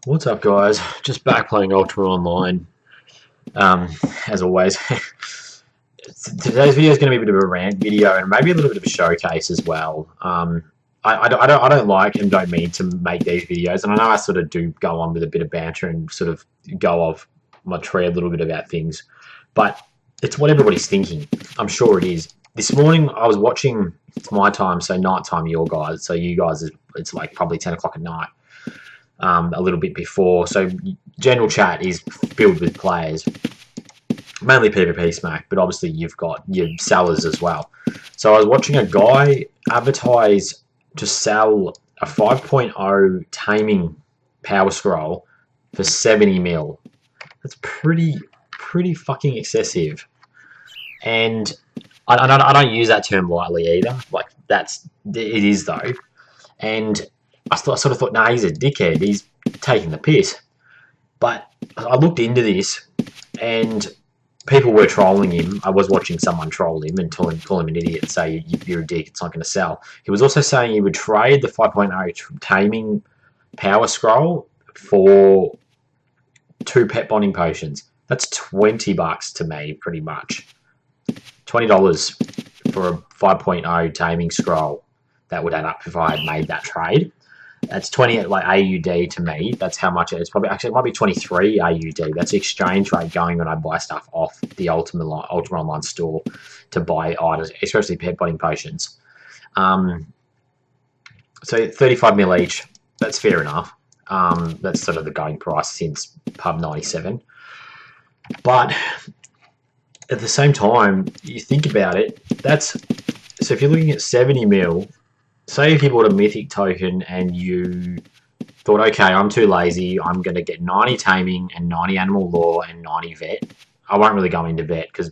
What's up, guys? Just back playing Ultima Online. As always, today's video is going to be a bit of a rant video and maybe a little bit of a showcase as well. I don't like and don't mean to make these videos, and I know I sort of do go on with a bit of banter and sort of go off my tree a little bit about things, but it's what everybody's thinking. I'm sure it is. This morning I was watching. It's my time, so night time, your guys. So you guys, it's like probably 10 o'clock at night. A little bit before. So general chat is filled with players, mainly PvP smack, but obviously you've got your sellers as well. So I was watching a guy advertise to sell a 5.0 taming power scroll for 70 mil. That's pretty fucking excessive. And I don't use that term lightly either. Like, it is though. And I sort of thought, nah, he's a dickhead. He's taking the piss. But I looked into this, and people were trolling him. I was watching someone troll him and call him an idiot and say, you're a dick, it's not going to sell. He was also saying he would trade the 5.0 taming power scroll for 2 pet bonding potions. That's $20 to me, pretty much. $20 for a 5.0 taming scroll. That would add up if I had made that trade. That's 20 like AUD to me. That's how much it is. Probably actually it might be 23 AUD. That's the exchange rate going when I buy stuff off the Ultima Online store to buy items, especially pet bonding potions. So 35 mil each. That's fair enough. That's sort of the going price since Pub 97. But at the same time, you think about it. So if you're looking at 70 mil. Say if you bought a mythic token and you thought, okay, I'm too lazy, I'm going to get 90 taming and 90 animal law and 90 vet. I won't really go into vet because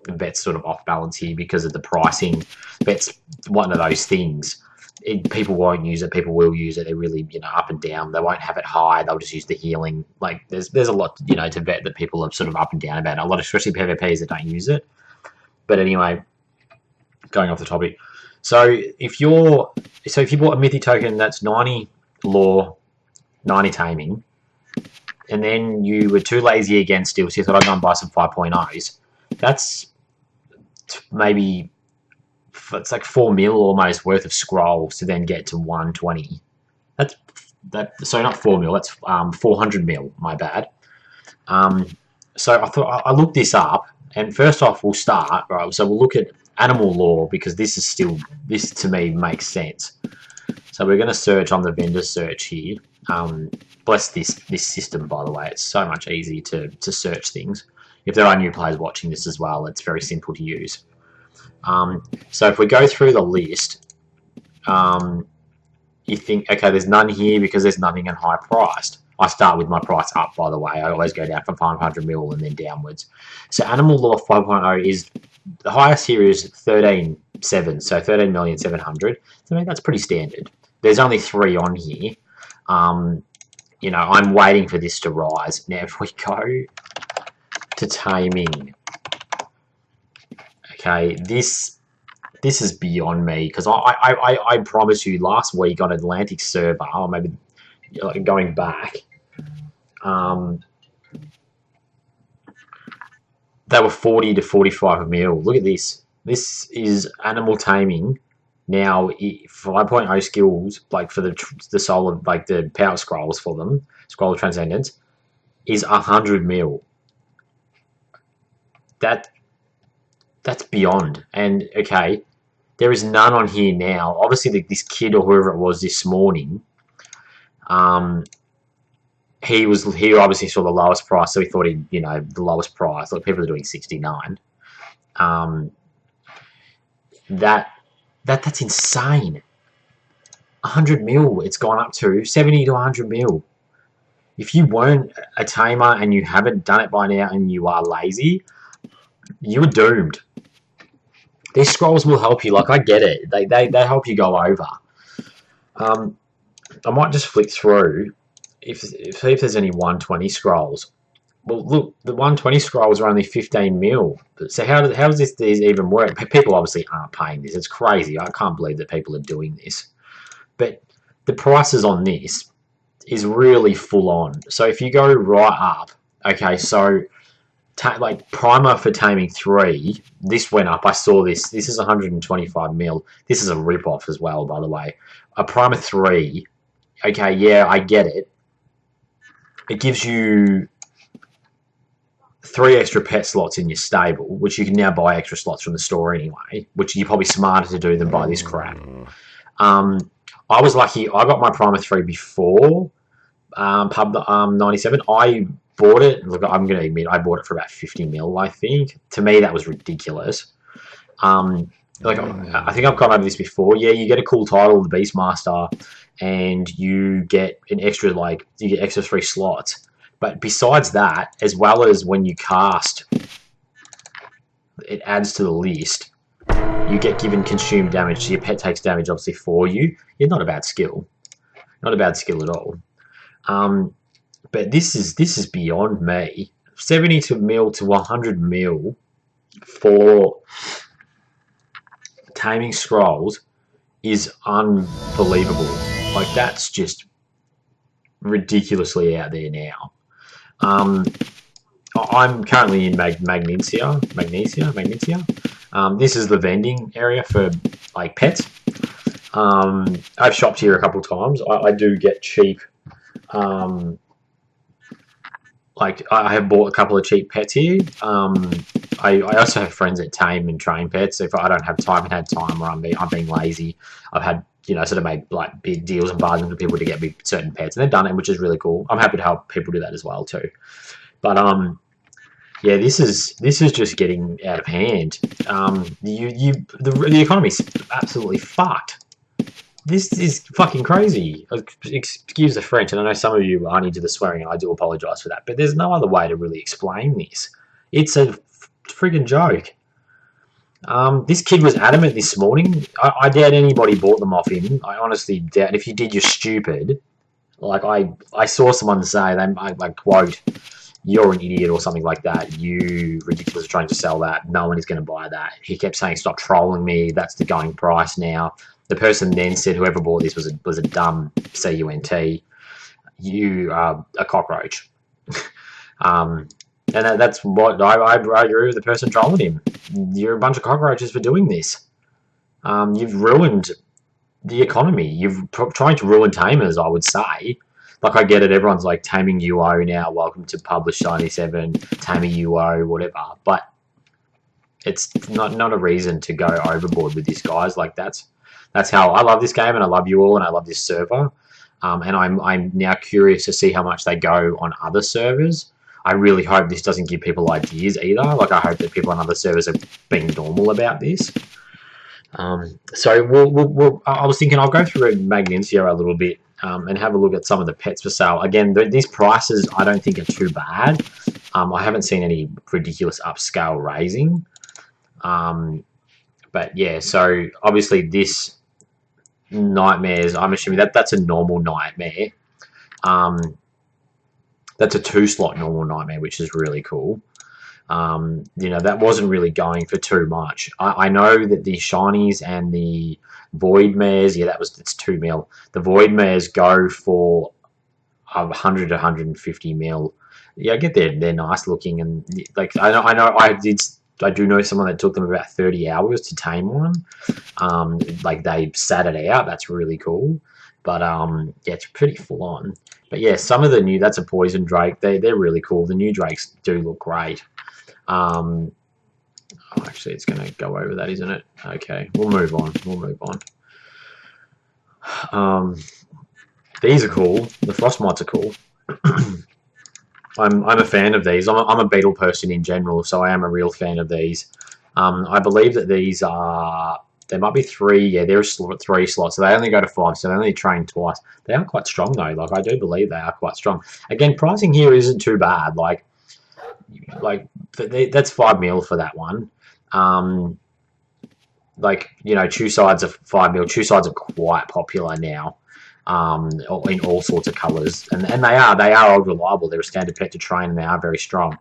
vet's sort of off balance here because of the pricing. Vet's one of those things. People won't use it, people will use it. They're really, up and down. They won't have it high, they'll just use the healing. Like, there's a lot, to vet that people are sort of up and down about. A lot, especially PvPs that don't use it. But anyway, going off the topic. So if you bought a mythic token that's 90 law, 90 taming, and then you were too lazy again still, so you thought I'd go and buy some 5.0s, that's maybe, it's like 4 mil almost worth of scrolls to then get to 120. So not 4 mil, that's 400 mil, my bad. So I looked this up, and first off we'll start, right, so we'll look at animal law, because this to me makes sense. So we're going to search on the vendor search here. Bless this system, by the way. It's so much easier to search things. If there are new players watching this as well, it's very simple to use. So if we go through the list, you think, okay, there's none here because there's nothing at high priced. I start with my price up, by the way. I always go down from 500 mil and then downwards. So animal law 5.0 is, the highest here is 13.7, so 13,700,000. So I mean, that's pretty standard. There's only 3 on here. I'm waiting for this to rise. Now, if we go to taming, okay, this is beyond me, because I promise you, last week on Atlantic server, or maybe going back, they were 40 to 45 mil. Look at this. This is animal taming. Now, 5.0 skills, like for the soul of, like, the power scrolls for them, scroll of transcendence, is 100 mil. That's beyond. And okay, there is none on here now. Obviously, this kid or whoever it was this morning, he obviously saw the lowest price, so he thought the lowest price. Like, people are doing 69. That's insane. 100 mil. It's gone up to 70 to 100 mil. If you weren't a tamer and you haven't done it by now and you are lazy, you are doomed. These scrolls will help you. Like, I get it. They help you go over. I might just flick through if there's any 120 scrolls. Well, look, the 120 scrolls are only 15 mil. So how does these even work? People obviously aren't paying this. It's crazy. I can't believe that people are doing this. But the prices on this is really full on. So if you go right up, okay, so like primer for taming 3, this went up. I saw this. This is 125 mil. This is a rip off as well, by the way. A primer 3. Okay, yeah, I get it. It gives you 3 extra pet slots in your stable, which you can now buy extra slots from the store anyway, which you're probably smarter to do than buy this crap. I was lucky. I got my primer 3 before Pub 97. I bought it. Look, I'm going to admit, I bought it for about 50 mil, I think. To me, that was ridiculous. Like, I think I've gone over this before. Yeah, you get a cool title, the Beastmaster, and you get an extra, like, you get extra 3 slots. But besides that, as well as when you cast, it adds to the list. You get given consumed damage, so your pet takes damage, obviously, for you. You're not a bad skill. Not a bad skill at all. But this is beyond me. 70 mil to 100 mil for taming scrolls is unbelievable. Like, that's just ridiculously out there now. I'm currently in Magnesia. This is the vending area for like pets. I've shopped here a couple of times. I do get cheap. Like I have bought a couple of cheap pets here. I also have friends that tame and train pets. So if I don't have time and had time, or I'm being lazy, I've had sort of made like big deals and bargains with people to get me certain pets, and they've done it, which is really cool. I'm happy to help people do that as well too. But yeah, this is just getting out of hand. The economy's absolutely fucked. This is fucking crazy. Excuse the French, and I know some of you aren't into the swearing, and I do apologise for that, but there's no other way to really explain this. It's a friggin' joke. This kid was adamant this morning. I doubt anybody bought them off him. I honestly doubt. And if you did, you're stupid. Like, I saw someone say, I quote, "You're an idiot," or something like that. "You ridiculous trying to sell that. No one is going to buy that." He kept saying, "Stop trolling me. That's the going price now." The person then said, "Whoever bought this was a dumb CUNT. You are a cockroach." And that's what I agree with the person trolling him. You're a bunch of cockroaches for doing this. You've ruined the economy. You've tried to ruin tamers, I would say. Like, I get it, everyone's like, taming UO now, welcome to Publish 97, taming UO, whatever. But it's not a reason to go overboard with this, guys. Like, that's how I love this game, and I love you all, and I love this server. And I'm now curious to see how much they go on other servers. I really hope this doesn't give people ideas either. Like, I hope that people on other servers are being normal about this. So I was thinking I'll go through Magnesia a little bit and have a look at some of the pets for sale. Again, these prices I don't think are too bad. I haven't seen any ridiculous upscale raising. But yeah, so obviously this Nightmares, I'm assuming that's a normal nightmare. That's a 2-slot normal nightmare, which is really cool. That wasn't really going for too much. I know that the shinies and the void mares, yeah, it's 2 mil. The void mares go for 100 to 150 mil. Yeah, I get they're nice looking, and like I do know someone that took them about 30 hours to tame one. Like, they sat it out. That's really cool. But yeah, it's pretty full on. But yeah, some of the new, that's a poison drake. They're really cool. The new drakes do look great. Actually, it's going to go over that, isn't it? Okay, we'll move on. These are cool. The frostmites are cool. I'm a fan of these. I'm a beetle person in general, so I am a real fan of these. I believe that these are... There might be 3. Yeah, there's 3 slots. So they only go to 5, so they only train twice. They are quite strong, though. Like, I do believe they are quite strong. Again, pricing here isn't too bad. Like that's 5 mil for that one. Chew sides are 5 mil. Chew sides are quite popular now. In all sorts of colours, and they are old reliable. They're a standard pet to train, and they are very strong.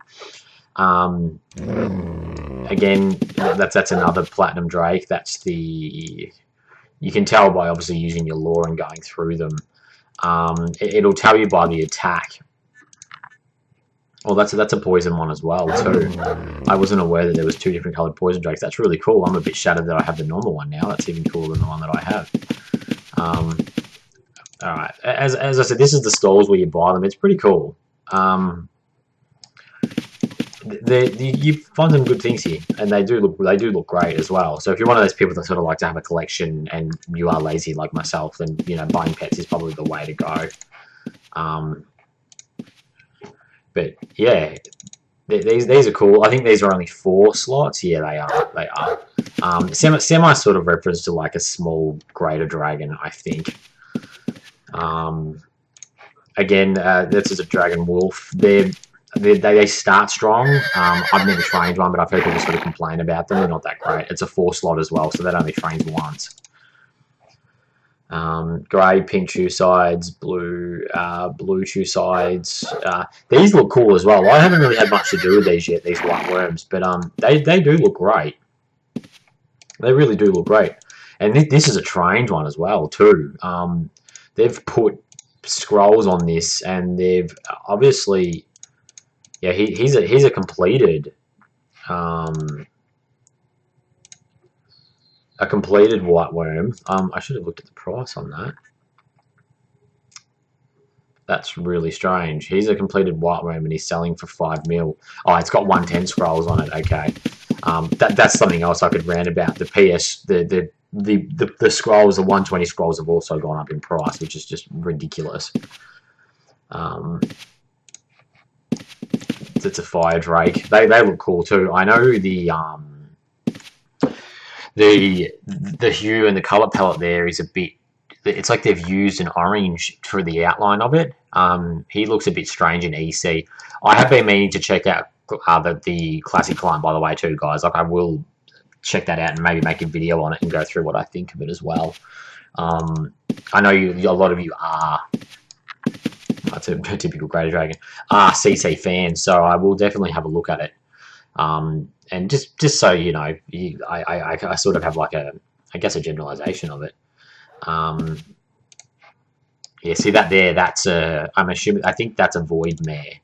Again, that's another platinum drake. You can tell by obviously using your lore and going through them. It'll tell you by the attack. Oh, that's a poison one as well too. I wasn't aware that there was 2 different coloured poison drakes. That's really cool. I'm a bit shattered that I have the normal one now. That's even cooler than the one that I have. All right. As I said, this is the stalls where you buy them. It's pretty cool. You find some good things here, and they do look great as well. So if you're one of those people that sort of like to have a collection, and you are lazy like myself, then buying pets is probably the way to go. But yeah, these are cool. I think these are only 4 slots. Yeah, they are. Semi sort of reference to like a small greater dragon, I think. Again, this is a dragon wolf. They start strong. I've never trained one, but I've heard people sort of complain about them. They're not that great. It's a 4 slot as well, so that only trains once. Grey, pink shoe sides, blue shoe sides. These look cool as well. I haven't really had much to do with these yet, these white worms, but they do look great. They really do look great. And this is a trained one as well too. They've put scrolls on this, and they've obviously, yeah, he's a completed white worm. I should have looked at the price on that. That's really strange. He's a completed white worm, and he's selling for 5 mil. Oh, it's got 110 scrolls on it. Okay, that's something else I could rant about. The scrolls, the 120 scrolls, have also gone up in price, which is just ridiculous. It's a fire drake. They look cool too. I know the hue and the color palette there is a bit. It's like they've used an orange for the outline of it. He looks a bit strange in EC. I have been meaning to check out the classic client, by the way, too, guys. Like, I will check that out and maybe make a video on it and go through what I think of it as well. I know a lot of you are. That's a typical Greater Dragon. CC fans, so I will definitely have a look at it. And just so you know, I sort of have like a generalization of it. Yeah, see that there? That's I think that's a void mare.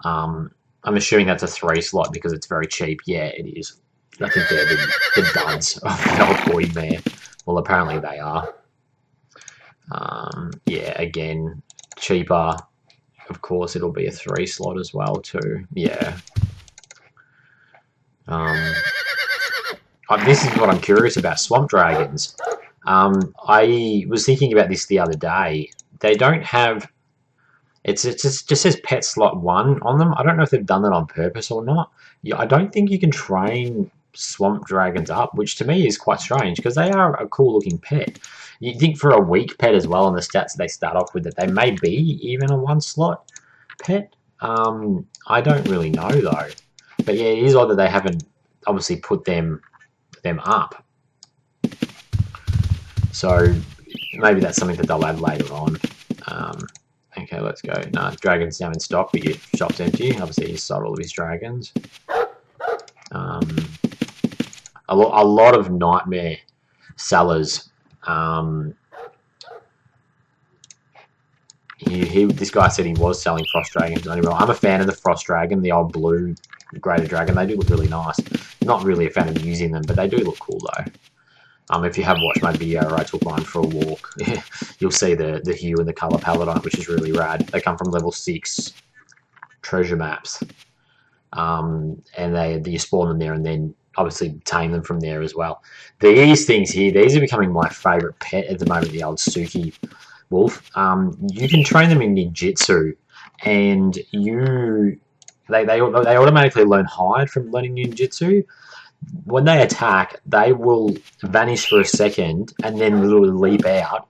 I'm assuming that's a 3 slot because it's very cheap. Yeah, it is. I think they're the duds of the old void mare. Well, apparently they are. Yeah, again, cheaper. Of course, it'll be a 3 slot as well too. Yeah. This is what I'm curious about. Swamp dragons. I was thinking about this the other day. They don't have. It just says pet slot 1 on them. I don't know if they've done that on purpose or not. I don't think you can train swamp dragons up, which to me is quite strange because they are a cool looking pet. You think for a weak pet as well, and the stats they start off with, that they may be even a 1 slot pet. I don't really know though. But yeah, it is odd that they haven't obviously put them up. So maybe that's something that they'll add later on. Okay, let's go. No, dragons now in stock, but your shop's empty. Obviously, he sold all of his dragons. A lot of nightmare sellers. This guy said he was selling frost dragons. I'm a fan of the frost dragon, the old blue greater dragon. They do look really nice. Not really a fan of using them, but they do look cool though. If you have watched my video where I took mine for a walk, you'll see the hue and the color palette on it, which is really rad. They come from level 6 treasure maps, and you spawn them there, and then obviously tame them from there as well. These things here, these are becoming my favorite pet at the moment. The old Suki wolf. You can train them in ninjutsu, and they automatically learn hide from learning ninjutsu. When they attack, they will vanish for a second and then literally leap out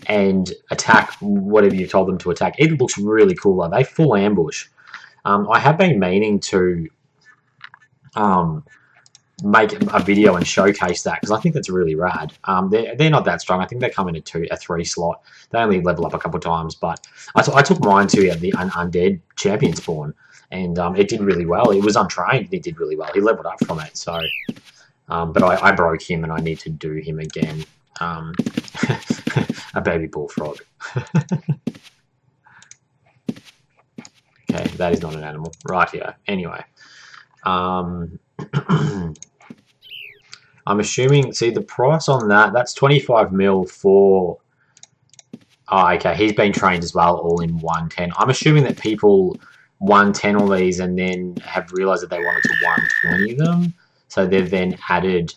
and attack whatever you've told them to attack. It looks really cool. Like, they full ambush. I have been meaning to make a video and showcase that because I think that's really rad. They're not that strong. I think they come in a 3 slot. They only level up a couple of times, but I took mine to the undead champion spawn. And it did really well. It was untrained, and it did really well. He leveled up from it, so. But I broke him, and I need to do him again. A baby bullfrog. Okay, that is not an animal. Right here. Anyway. I'm assuming, see the price on that, that's 25 mil for, oh, okay, he's been trained as well, all in 110. I'm assuming that people 110 all these and then have realized that they wanted to 120 them. So they've then added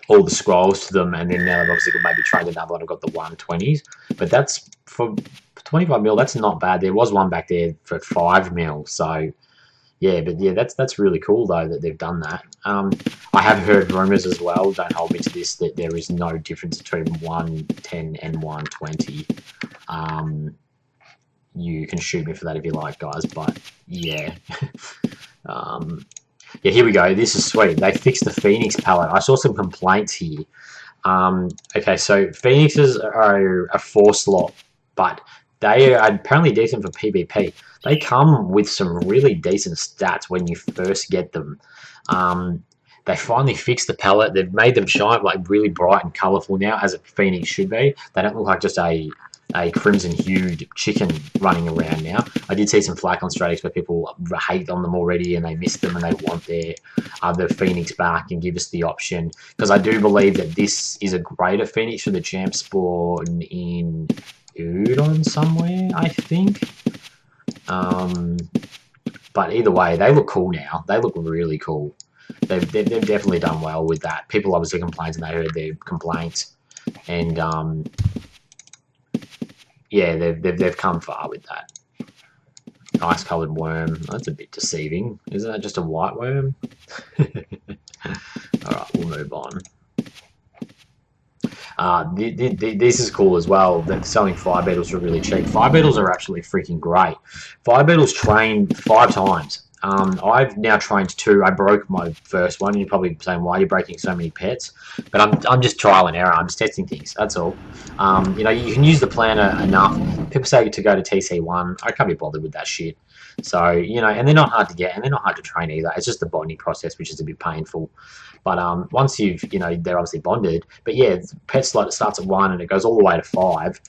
all the scrolls to them, and then now they've obviously maybe trained another one and got the 120s. But that's for 25 mil, that's not bad. There was one back there for 5 mil, so yeah, but yeah, that's really cool though that they've done that. I have heard rumors as well. Don't hold me to this. That there is no difference between 110 and 120. You can shoot me for that if you like, guys. But yeah, yeah. Here we go. This is sweet. They fixed the Phoenix palette. I saw some complaints here. Okay, so Phoenixes are a 4-slot, but they are apparently decent for PvP. They come with some really decent stats when you first get them. They finally fixed the palette. They've made them shine like really bright and colourful now, as a Phoenix should be. They don't look like just a crimson-hued chicken running around now. I did see some flack on Stratix where people hate on them already and they miss them and they want their Phoenix back and give us the option. Because I do believe that this is a greater Phoenix for the champ spawn in Udon somewhere, I think. But either way, they look cool now. They look really cool. They've definitely done well with that. People obviously complained and they heard their complaints, and yeah, they've come far with that. Ice coloured worm. That's a bit deceiving. Isn't that just a white worm? All right, we'll move on. This is cool as well. They're selling fire beetles for really cheap. Fire beetles are actually freaking great. Fire beetles train 5 times. I've now trained 2. I broke my first one. You're probably saying, why are you breaking so many pets? But I'm just trial and error. I'm just testing things. That's all. You know, you can use the planner enough. People say to go to TC1. I can't be bothered with that shit. So, you know, and they're not hard to get, and they're not hard to train either. It's just the bonding process, which is a bit painful. But once you've, you know, they're obviously bonded. But yeah, pet slot starts at 1 and it goes all the way to 5.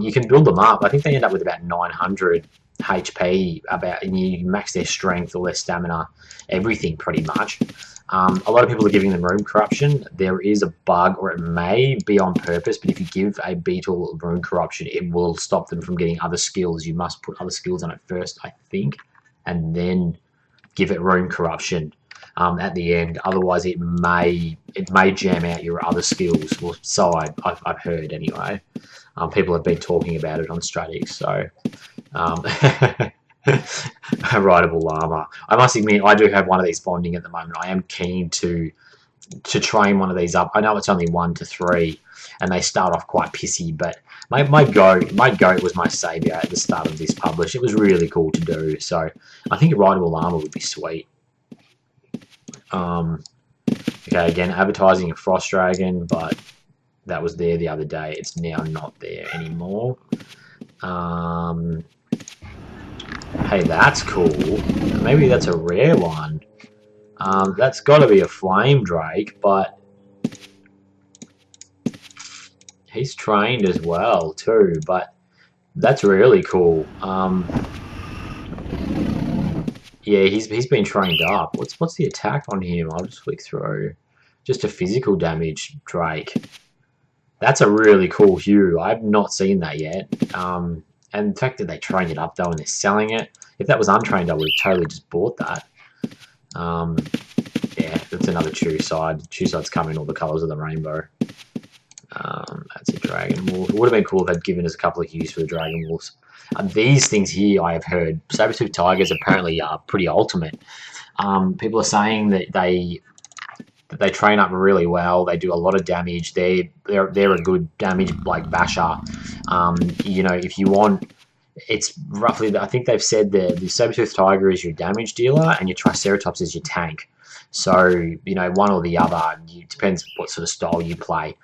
You can build them up. I think they end up with about 900 HP, and you max their strength, all their stamina, everything pretty much. A lot of people are giving them room corruption. There is a bug, or it may be on purpose, but if you give a beetle room corruption, it will stop them from getting other skills. You must put other skills on it first, I think, and then give it room corruption at the end. Otherwise, it may jam out your other skills. Well, so I've heard anyway. People have been talking about it on Stratix, so a rideable llama. I must admit, I do have one of these bonding at the moment. I am keen to train one of these up. I know it's only 1 to 3, and they start off quite pissy, but my goat was my saviour at the start of this publish. It was really cool to do, so I think a rideable llama would be sweet. Okay, again, advertising a frost dragon, but that was there the other day. It's now not there anymore. Hey, that's cool. Maybe that's a rare one. That's got to be a flame drake, but he's trained as well too. But that's really cool. Yeah, he's been trained up. What's the attack on him? I'll just flick through. Just a physical damage drake. That's a really cool hue. I've not seen that yet. And the fact that they train it up though and they're selling it. If that was untrained, I would have totally just bought that. Yeah, that's another Chew side. Chew sides come in all the colours of the rainbow. That's a dragon wolf. It would have been cool if they'd given us a couple of hues for the dragon wolves. These things here, I have heard, saber-tooth tigers apparently are pretty ultimate. People are saying that they train up really well. They do a lot of damage. They're a good damage like basher. You know, if you want, it's roughly, I think they've said the saber-tooth tiger is your damage dealer and your triceratops is your tank. So, you know, one or the other. It depends what sort of style you play.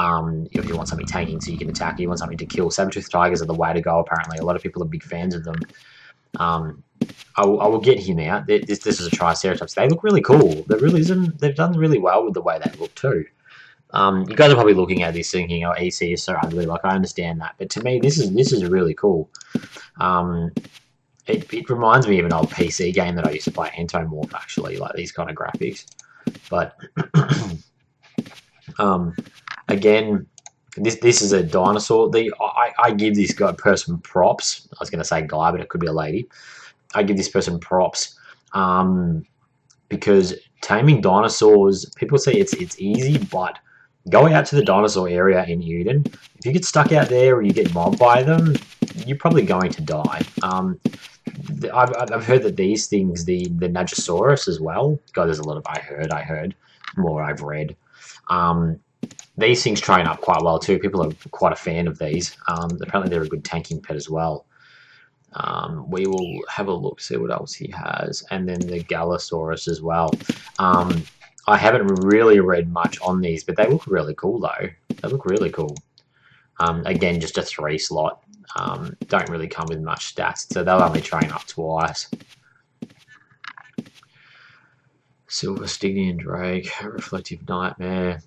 If you want something tanking so you can attack, you want something to kill. Saber-tooth tigers are the way to go, apparently. A lot of people are big fans of them. I will get him out. This is a triceratops. They look really cool. They've done really well with the way they look too. You guys are probably looking at this thinking, "Oh, EC is so ugly." Like, I understand that, but to me, this is really cool. It reminds me of an old PC game that I used to play, Entomorph, actually, like these kind of graphics. But again, this is a dinosaur. I give this person props. I was going to say guy, but it could be a lady. I give this person props because taming dinosaurs, people say it's easy, but go out to the dinosaur area in Eden. If you get stuck out there or you get mobbed by them, you're probably going to die. I've heard that these things, the Nagisaurus as well. God, there's a lot of I heard more I've read. These things train up quite well too. People are quite a fan of these. Apparently, they're a good tanking pet as well. We will have a look, see what else he has, and then the Galasaurus as well. I haven't really read much on these, but they look really cool though. They look really cool. Again, just a 3 slot. Don't really come with much stats, so they'll only train up twice. Silver Stygian Drake, Reflective Nightmare,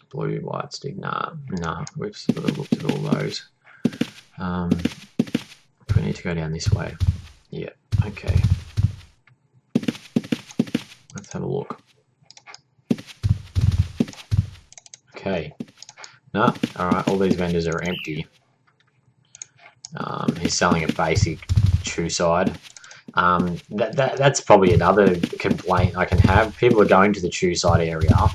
Blue White Stig. Nah, we've sort of looked at all those. We need to go down this way. Yeah, okay. Let's have a look. Okay. No, alright, all these vendors are empty. He's selling a basic chew side. That's probably another complaint I can have. People are going to the chew side area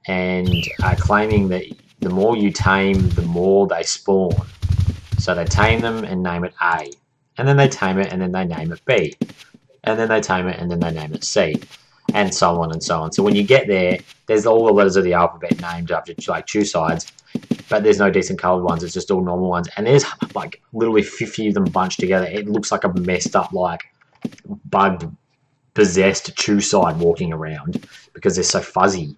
and are claiming that the more you tame, the more they spawn. So they tame them and name it A. And then they tame it and then they name it B. And then they tame it and then they name it C. And so on and so on. So when you get there, there's all the letters of the alphabet named after like chew sides, but there's no decent coloured ones. It's just all normal ones. And there's like literally 50 of them bunched together. It looks like a messed up, like bugged, possessed chew side walking around because they're so fuzzy.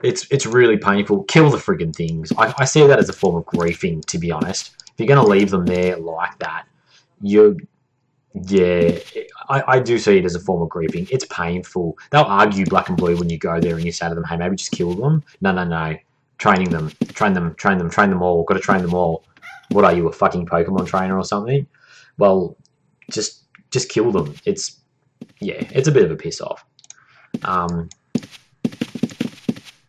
It's really painful. Kill the friggin' things. I see that as a form of griefing, to be honest. If you're going to leave them there like that, I do see it as a form of griefing. It's painful. They'll argue black and blue when you go there and you say to them, hey, maybe just kill them. No. Train them all. Got to train them all. What are you, a fucking Pokemon trainer or something? Well, just kill them. It's a bit of a piss off.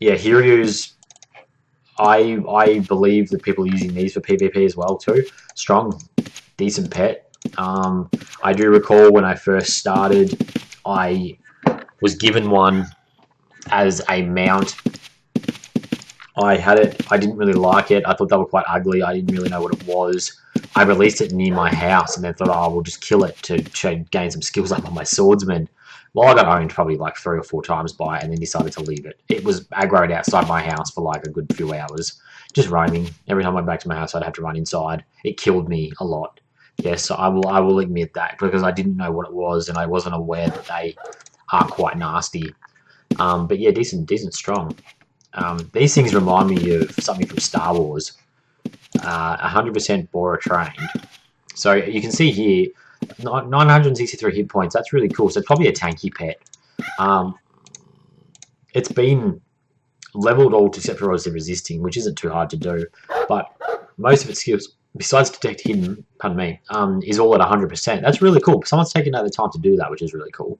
Hiryus, I believe that people are using these for PvP as well too. Strong, decent pet. I do recall when I first started, I was given one as a mount. I had it. I didn't really like it. I thought they were quite ugly. I didn't really know what it was. I released it near my house and then thought, oh, we'll just kill it to gain some skills up on my swordsman. Well, I got owned probably like 3 or 4 times by it and then decided to leave it. It was aggroed outside my house for like a good few hours, just roaming. Every time I went back to my house, I'd have to run inside. It killed me a lot. Yes, so I will admit that because I didn't know what it was and I wasn't aware that they are quite nasty. But yeah, decent, strong. These things remind me of something from Star Wars. 100% Bora trained. So you can see here, 963 hit points. That's really cool. So it's probably a tanky pet. It's been leveled all except for obviously resisting, which isn't too hard to do. But most of its skills, besides detect hidden, is all at 100%. That's really cool. Someone's taken out the time to do that, which is really cool.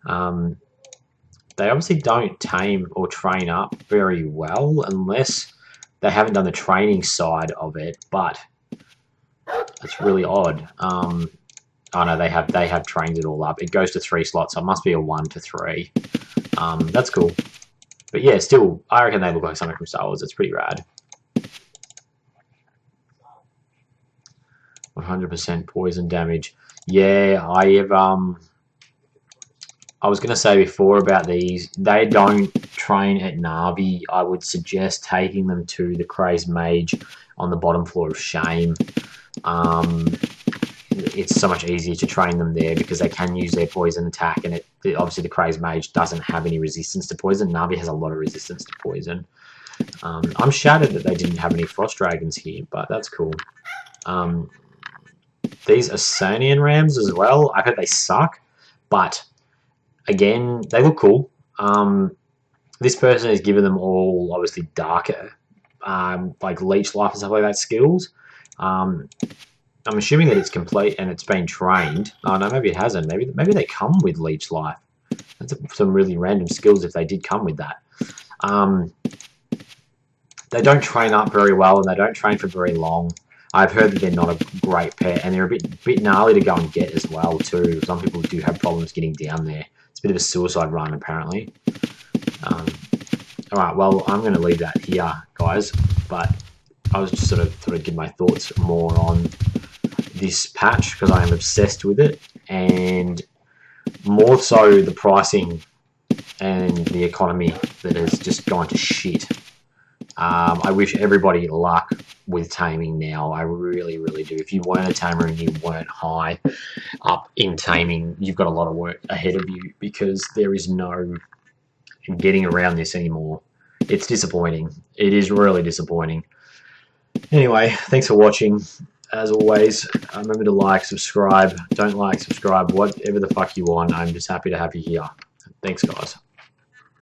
They obviously don't tame or train up very well unless they haven't done the training side of it, but it's really odd. Oh no, they have trained it all up. It goes to 3 slots, so it must be a 1 to 3. That's cool. But yeah, still, I reckon they look like something from Star Wars. It's pretty rad. 100% poison damage. Yeah, I was going to say before about these, they don't train at Navi. I would suggest taking them to the Crazed Mage on the bottom floor of Shame. It's so much easier to train them there because they can use their poison attack, and obviously the Crazed Mage doesn't have any resistance to poison. Navi has a lot of resistance to poison. I'm shattered that they didn't have any Frost Dragons here, but that's cool. These Asonian Rams as well, I heard they suck, but again, they look cool. This person has given them all obviously darker, like leech life and stuff like that skills. I'm assuming that it's complete and it's been trained. Oh no, maybe it hasn't. Maybe they come with leech life. That's some really random skills if they did come with that. They don't train up very well and they don't train for very long. I've heard that they're not a great pet and they're a bit gnarly to go and get as well too. Some people do have problems getting down there. It's a bit of a suicide run apparently. All right, well, I'm going to leave that here, guys. But I was just sort of thought I'd give my thoughts more on this patch because I am obsessed with it, and more so the pricing and the economy that has just gone to shit. I wish everybody luck with taming now. I really, really do. If you weren't a tamer and you weren't high up in taming, you've got a lot of work ahead of you because there is no getting around this anymore. It's disappointing. It is really disappointing. Anyway, thanks for watching. As always, remember to like, subscribe. Don't like, subscribe, whatever the fuck you want. I'm just happy to have you here. Thanks, guys.